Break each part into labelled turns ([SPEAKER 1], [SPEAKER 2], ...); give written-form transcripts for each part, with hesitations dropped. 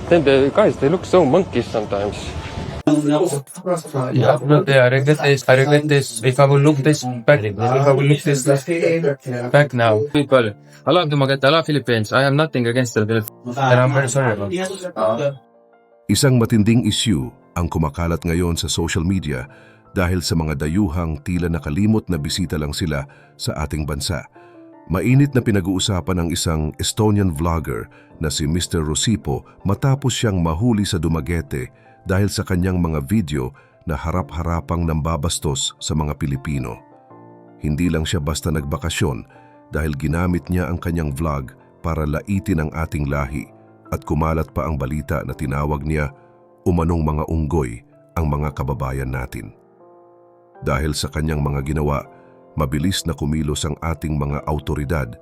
[SPEAKER 1] Then the guys, they look so monkish sometimes.
[SPEAKER 2] Yeah, absolutely. I regret this. I regret this. If I will look this back, if I will look this back now. People, I love Dumagat, I love Philippines. I have nothing against the Philippines. And I'm very sorry about it.
[SPEAKER 3] Isang matinding issue ang kumakalat ngayon sa social media dahil sa mga dayuhang tila nakalimot na bisita lang sila sa ating bansa. Mainit na pinag-uusapan ng isang Estonian vlogger na si Mr. Rosipo matapos siyang mahuli sa Dumaguete dahil sa kanyang mga video na harap-harapang nambabastos sa mga Pilipino. Hindi lang siya basta nagbakasyon dahil ginamit niya ang kanyang vlog para laitin ang ating lahi at kumalat pa ang balita na tinawag niya umanong mga unggoy ang mga kababayan natin. Dahil sa kanyang mga ginawa, mabilis na kumilos ang ating mga autoridad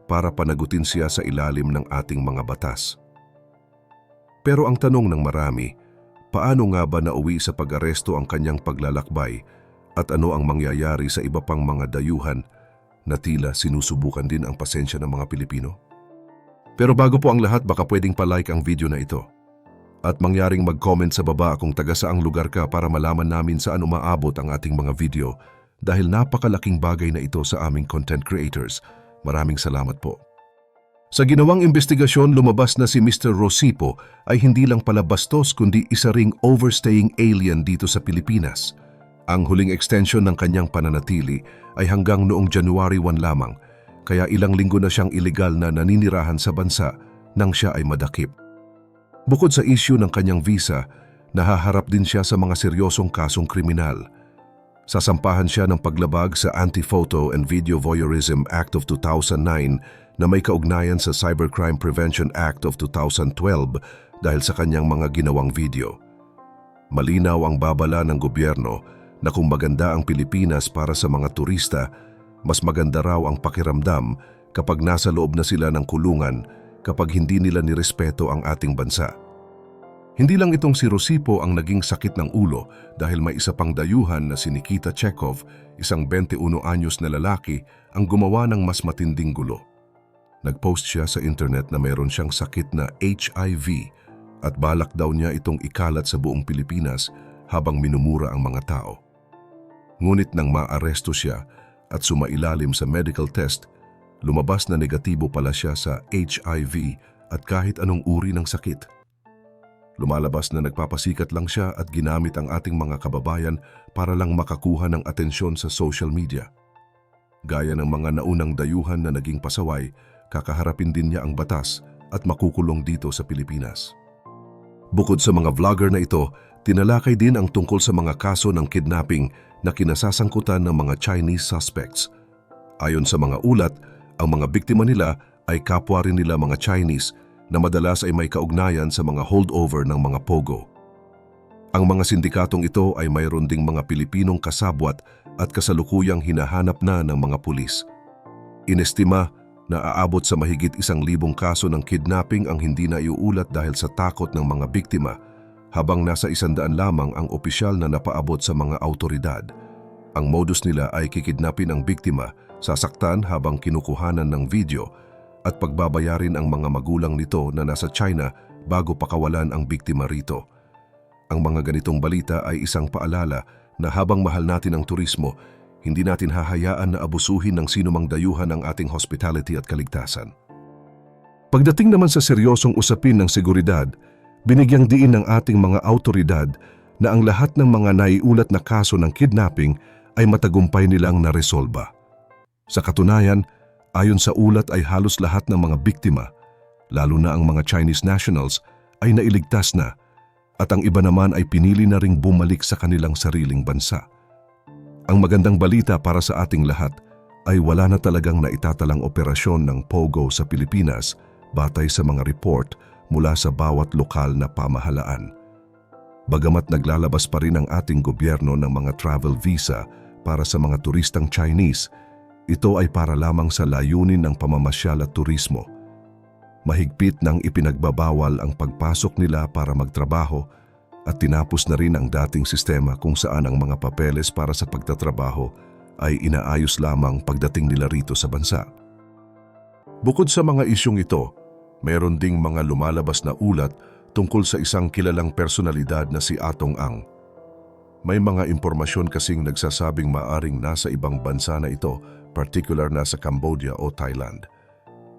[SPEAKER 3] para panagutin siya sa ilalim ng ating mga batas. Pero ang tanong ng marami, paano nga ba nauwi sa pag-aresto ang kanyang paglalakbay at ano ang mangyayari sa iba pang mga dayuhan na tila sinusubukan din ang pasensya ng mga Pilipino? Pero bago po ang lahat, baka pwedeng pa-like ang video na ito at mangyaring mag-comment sa baba kung taga saang lugar ka para malaman namin saan umaabot ang ating mga video dahil napakalaking bagay na ito sa aming content creators. Maraming salamat po. Sa ginawang investigasyon, lumabas na si Mr. Rosipo ay hindi lang pala bastos kundi isa ring overstaying alien dito sa Pilipinas. Ang huling extension ng kanyang pananatili ay hanggang noong January 1 lamang, kaya ilang linggo na siyang iligal na naninirahan sa bansa nang siya ay madakip. Bukod sa issue ng kanyang visa, nahaharap din siya sa mga seryosong kasong kriminal. Sasampahan siya ng paglabag sa Anti-Photo and Video Voyeurism Act of 2009 na may kaugnayan sa Cybercrime Prevention Act of 2012 dahil sa kanyang mga ginawang video. Malinaw ang babala ng gobyerno na kung maganda ang Pilipinas para sa mga turista, mas maganda raw ang pakiramdam kapag nasa loob na sila ng kulungan kapag hindi nila nirespeto ang ating bansa. Hindi lang itong si Rosipo ang naging sakit ng ulo dahil may isa pang dayuhan na si Nikita Chekhov, isang 21 anyos na lalaki, ang gumawa ng mas matinding gulo. Nagpost siya sa internet na mayroon siyang sakit na HIV at balak daw niya itong ikalat sa buong Pilipinas habang minumura ang mga tao. Ngunit nang maaresto siya at sumailalim sa medical test, lumabas na negatibo pala siya sa HIV at kahit anong uri ng sakit. Lumalabas na nagpapasikat lang siya at ginamit ang ating mga kababayan para lang makakuha ng atensyon sa social media. Gaya ng mga naunang dayuhan na naging pasaway, kakaharapin din niya ang batas at makukulong dito sa Pilipinas. Bukod sa mga vlogger na ito, tinalakay din ang tungkol sa mga kaso ng kidnapping na kinasasangkutan ng mga Chinese suspects. Ayon sa mga ulat, ang mga biktima nila ay kapwa rin nila mga Chinese na madalas ay may kaugnayan sa mga holdover ng mga pogo. Ang mga sindikatong ito ay mayroon ding mga Pilipinong kasabwat at kasalukuyang hinahanap na ng mga pulis. Inestima na aabot sa mahigit 1,000 kaso ng kidnapping ang hindi na iuulat dahil sa takot ng mga biktima, habang nasa 100 lamang ang opisyal na napaabot sa mga autoridad. Ang modus nila ay kikidnapin ang biktima, sasaktan habang kinukuhanan ng video, at pagbabayarin ang mga magulang nito na nasa China bago pakawalan ang biktima rito. Ang mga ganitong balita ay isang paalala na habang mahal natin ang turismo, hindi natin hahayaan na abusuhin ng sinumang dayuhan ang ating hospitality at kaligtasan. Pagdating naman sa seryosong usapin ng seguridad, binigyang diin ng ating mga autoridad na ang lahat ng mga naiulat na kaso ng kidnapping ay matagumpay nilang naresolba. Sa katunayan, ayon sa ulat ay halos lahat ng mga biktima, lalo na ang mga Chinese nationals, ay nailigtas na at ang iba naman ay pinili na ring bumalik sa kanilang sariling bansa. Ang magandang balita para sa ating lahat ay wala na talagang naitatalang operasyon ng POGO sa Pilipinas batay sa mga report mula sa bawat lokal na pamahalaan. Bagamat naglalabas pa rin ang ating gobyerno ng mga travel visa para sa mga turistang Chinese, ito ay para lamang sa layunin ng pamamasyal at turismo. Mahigpit nang ipinagbabawal ang pagpasok nila para magtrabaho at tinapos na rin ang dating sistema kung saan ang mga papeles para sa pagtatrabaho ay inaayos lamang pagdating nila rito sa bansa. Bukod sa mga isyong ito, Meron ding mga lumalabas na ulat tungkol sa isang kilalang personalidad na si Atong Ang. May mga impormasyon kasing nagsasabing maaring nasa ibang bansa na ito, particular na sa Cambodia o Thailand.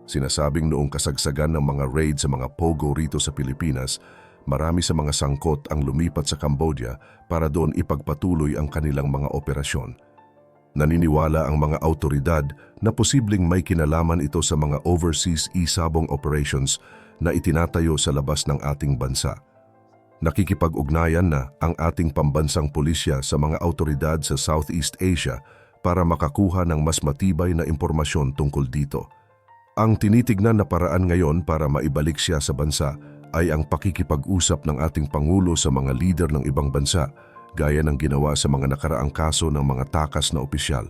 [SPEAKER 3] Sinasabing noong kasagsagan ng mga raid sa mga pogo rito sa Pilipinas, marami sa mga sangkot ang lumipat sa Cambodia para doon ipagpatuloy ang kanilang mga operasyon. Naniniwala ang mga autoridad na posibleng may kinalaman ito sa mga overseas e-sabong operations na itinatayo sa labas ng ating bansa. Nakikipag-ugnayan na ang ating pambansang pulisya sa mga autoridad sa Southeast Asia para makakuha ng mas matibay na impormasyon tungkol dito. Ang tinitignan na paraan ngayon para maibalik siya sa bansa ay ang pakikipag-usap ng ating Pangulo sa mga lider ng ibang bansa, gaya ng ginawa sa mga nakaraang kaso ng mga takas na opisyal.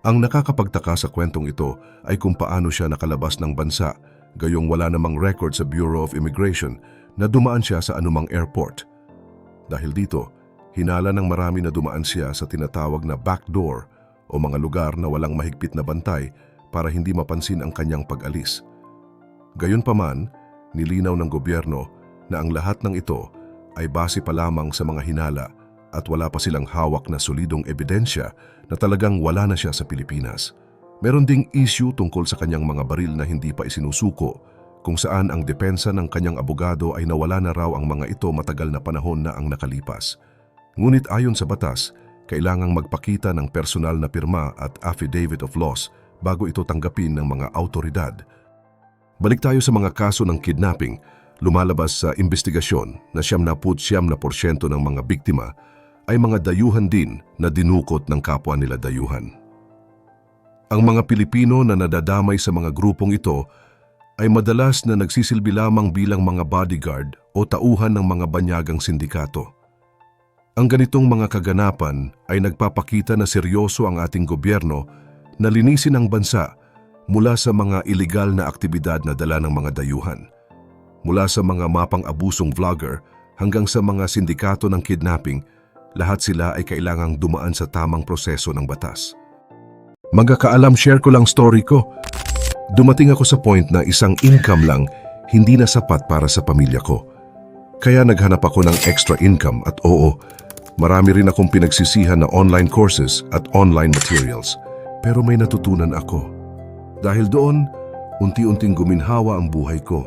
[SPEAKER 3] Ang nakakapagtaka sa kwentong ito ay kung paano siya nakalabas ng bansa, gayong wala namang record sa Bureau of Immigration na dumaan siya sa anumang airport. Dahil dito, hinala ng marami na dumaan siya sa tinatawag na backdoor o mga lugar na walang mahigpit na bantay para hindi mapansin ang kanyang pag-alis. Gayunpaman, nilinaw ng gobyerno na ang lahat ng ito ay base pa lamang sa mga hinala at wala pa silang hawak na solidong ebidensya na talagang wala na siya sa Pilipinas. Meron ding issue tungkol sa kanyang mga baril na hindi pa isinusuko, kung saan ang depensa ng kanyang abogado ay nawala na raw ang mga ito matagal na panahon na ang nakalipas. Ngunit ayon sa batas, kailangang magpakita ng personal na pirma at affidavit of loss bago ito tanggapin ng mga autoridad. Balik tayo sa mga kaso ng kidnapping. Lumalabas sa investigasyon na 99% ng mga biktima ay mga dayuhan din na dinukot ng kapwa nila dayuhan. Ang mga Pilipino na nadadamay sa mga grupong ito ay madalas na nagsisilbi lamang bilang mga bodyguard o tauhan ng mga banyagang sindikato. Ang ganitong mga kaganapan ay nagpapakita na seryoso ang ating gobyerno na linisin ang bansa mula sa mga iligal na aktibidad na dala ng mga dayuhan. Mula sa mga mapang-abusong vlogger hanggang sa mga sindikato ng kidnapping, lahat sila ay kailangang dumaan sa tamang proseso ng batas. Magkakaalam, share ko lang story ko. Dumating ako sa point na isang income lang hindi na sapat para sa pamilya ko. Kaya naghanap ako ng extra income at oo, marami rin akong pinagsisihan na online courses at online materials. Pero may natutunan ako. Dahil doon, unti-unting guminhawa ang buhay ko.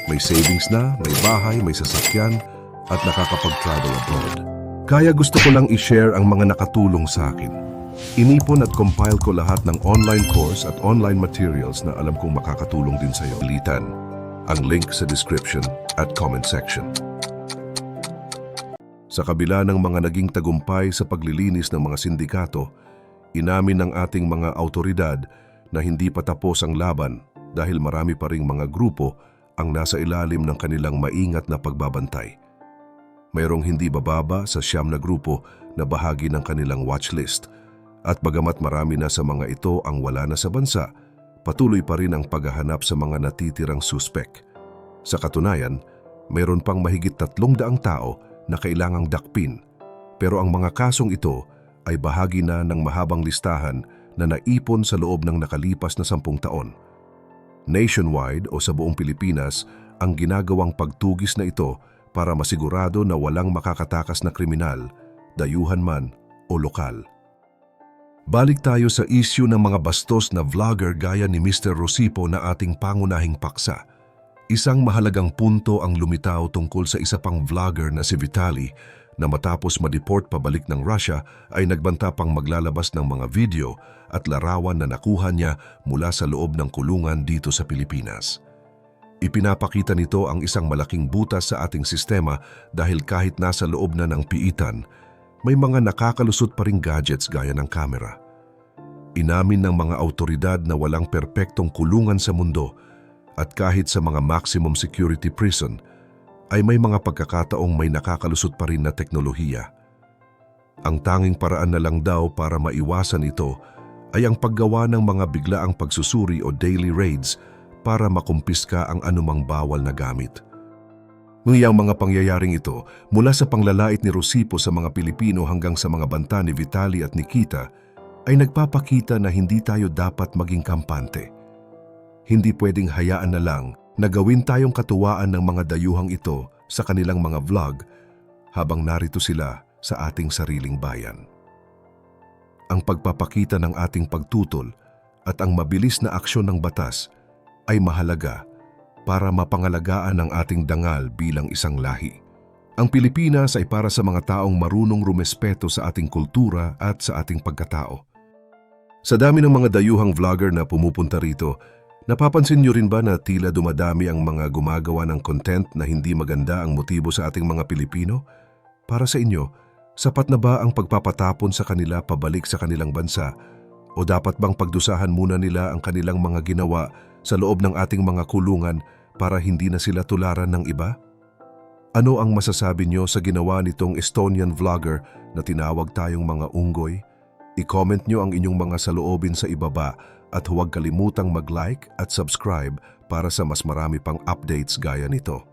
[SPEAKER 3] May savings na, may bahay, may sasakyan, at nakakapag-travel abroad. Kaya gusto ko lang i-share ang mga nakatulong sa akin. Inipon at compile ko lahat ng online course at online materials na alam kong makakatulong din sa iyo. Litan ang link sa description at comment section. Sa kabila ng mga naging tagumpay sa paglilinis ng mga sindikato, inamin ng ating mga autoridad na hindi pa tapos ang laban dahil marami pa ring mga grupo ang nasa ilalim ng kanilang maingat na pagbabantay. Mayroong hindi bababa sa 9 na grupo na bahagi ng kanilang watchlist at bagamat marami na sa mga ito ang wala na sa bansa, patuloy pa rin ang paghahanap sa mga natitirang suspek. Sa katunayan, mayroon pang mahigit 300 tao na kailangang dakpin, pero ang mga kasong ito ay bahagi na ng mahabang listahan na naipon sa loob ng nakalipas na 10 taon. Nationwide o sa buong Pilipinas ang ginagawang pagtugis na ito para masigurado na walang makakatakas na kriminal, dayuhan man o lokal. Balik tayo sa issue ng mga bastos na vlogger gaya ni Mr. Rosipo na ating pangunahing paksa. Isang mahalagang punto ang lumitaw tungkol sa isa pang vlogger na si Vitaly na matapos ma-deport pabalik ng Russia ay nagbanta pang maglalabas ng mga video at larawan na nakuha niya mula sa loob ng kulungan dito sa Pilipinas. Ipinapakita nito ang isang malaking butas sa ating sistema dahil kahit nasa loob na ng piitan, may mga nakakalusot pa ring gadgets gaya ng kamera. Inamin ng mga autoridad na walang perpektong kulungan sa mundo at kahit sa mga maximum security prison, ay may mga pagkakataong may nakakalusot pa rin na teknolohiya. Ang tanging paraan na lang daw para maiwasan ito ay ang paggawa ng mga biglaang pagsusuri o daily raids para makumpiska ang anumang bawal na gamit. Ngayang mga pangyayaring ito, mula sa panglalait ni Rosipo sa mga Pilipino hanggang sa mga banta ni Vitaly at Nikita, ay nagpapakita na hindi tayo dapat maging kampante. Hindi pwedeng hayaan na lang na gawin tayong katuwaan ng mga dayuhang ito sa kanilang mga vlog habang narito sila sa ating sariling bayan. Ang pagpapakita ng ating pagtutol at ang mabilis na aksyon ng batas ay mahalaga para mapangalagaan ang ating dangal bilang isang lahi. Ang Pilipinas ay para sa mga taong marunong rumespeto sa ating kultura at sa ating pagkatao. Sa dami ng mga dayuhang vlogger na pumupunta rito, napapansin niyo rin ba na tila dumadami ang mga gumagawa ng content na hindi maganda ang motibo sa ating mga Pilipino? Para sa inyo, sapat na ba ang pagpapatapon sa kanila pabalik sa kanilang bansa? O dapat bang pagdusahan muna nila ang kanilang mga ginawa sa loob ng ating mga kulungan para hindi na sila tularan ng iba? Ano ang masasabi nyo sa ginawa nitong Estonian vlogger na tinawag tayong mga unggoy? I-comment nyo ang inyong mga saloobin sa ibaba at huwag kalimutang mag-like at subscribe para sa mas marami pang updates gaya nito.